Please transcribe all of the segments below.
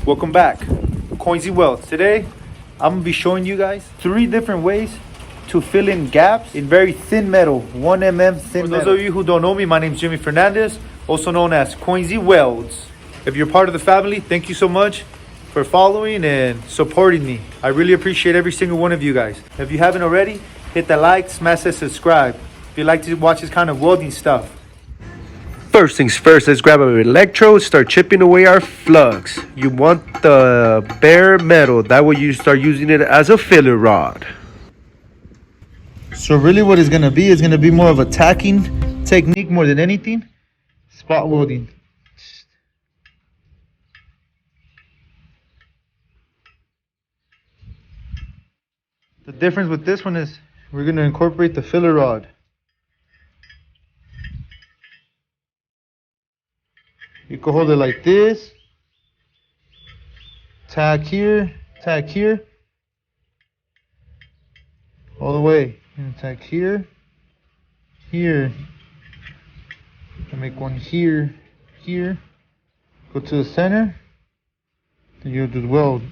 Welcome back, Coinsy Welds. Today, I'm gonna be showing you guys 3 different ways to fill in gaps in very thin metal, 1 mm thin metal. For those of you who don't know me, my name is Jimmy Fernandez, also known as Coinsy Welds. If you're part of the family, thank you so much for following and supporting me. I really appreciate every single one of you guys. If you haven't already, hit that like, smash that subscribe if you like to watch this kind of welding stuff. First things first, let's grab our electrode, start chipping away our flux. You want the bare metal, that way you start using it as a filler rod. So really what it's gonna be more of a tacking technique more than anything. Spot welding. The difference with this one is we're gonna incorporate the filler rod. You can hold it like this. Tack here, all the way. And tack here, here. And make one here, here. Go to the center. Then you'll just weld.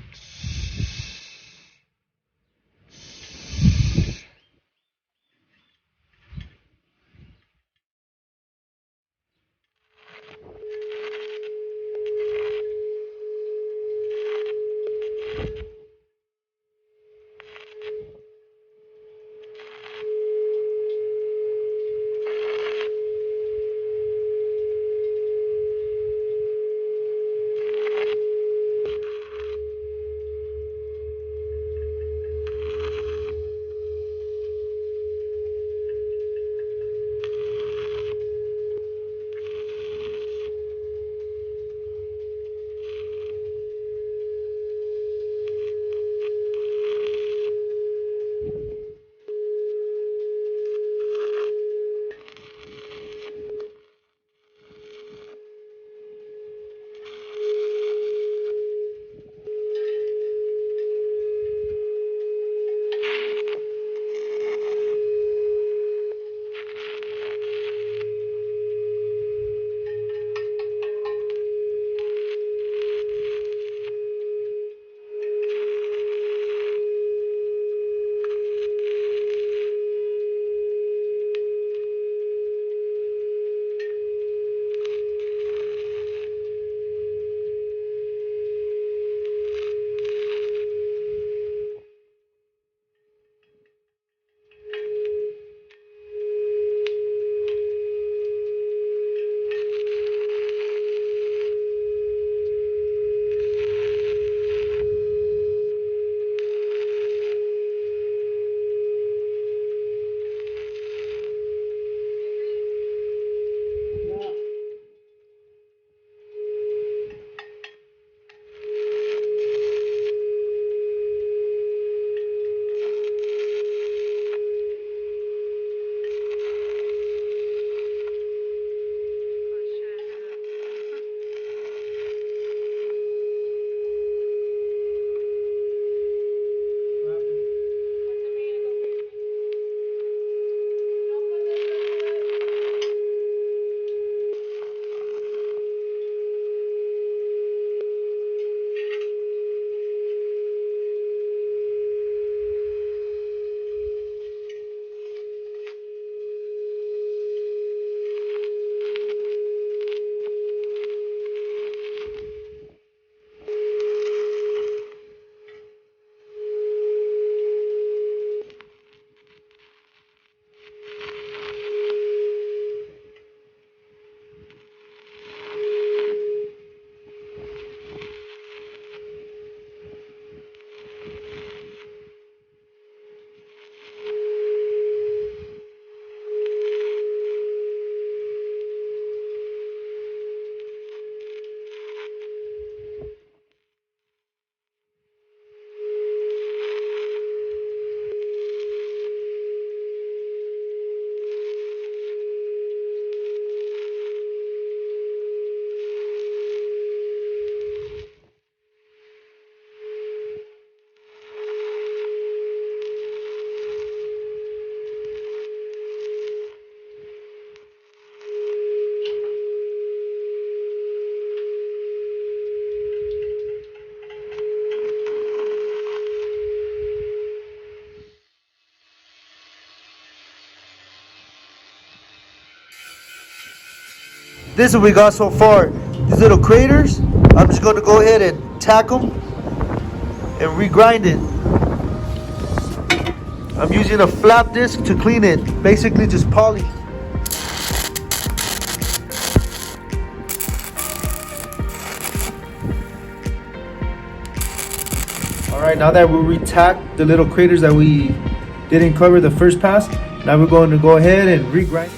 This is what we got so far. These little craters, I'm just going to go ahead and tack them and regrind it. I'm using a flap disc to clean it. Basically just polish. Alright, now that we retacked the little craters that we didn't cover the first pass, now we're going to go ahead and regrind.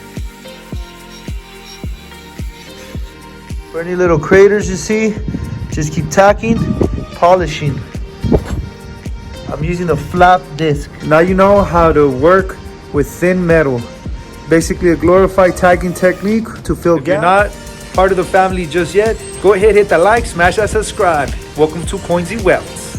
For any little craters you see, just keep tacking, polishing. I'm using a flap disc. Now you know how to work with thin metal. Basically a glorified tagging technique to fill gaps. If you're not part of the family just yet, go ahead, hit the like, smash that subscribe. Welcome to Coinsy Welds.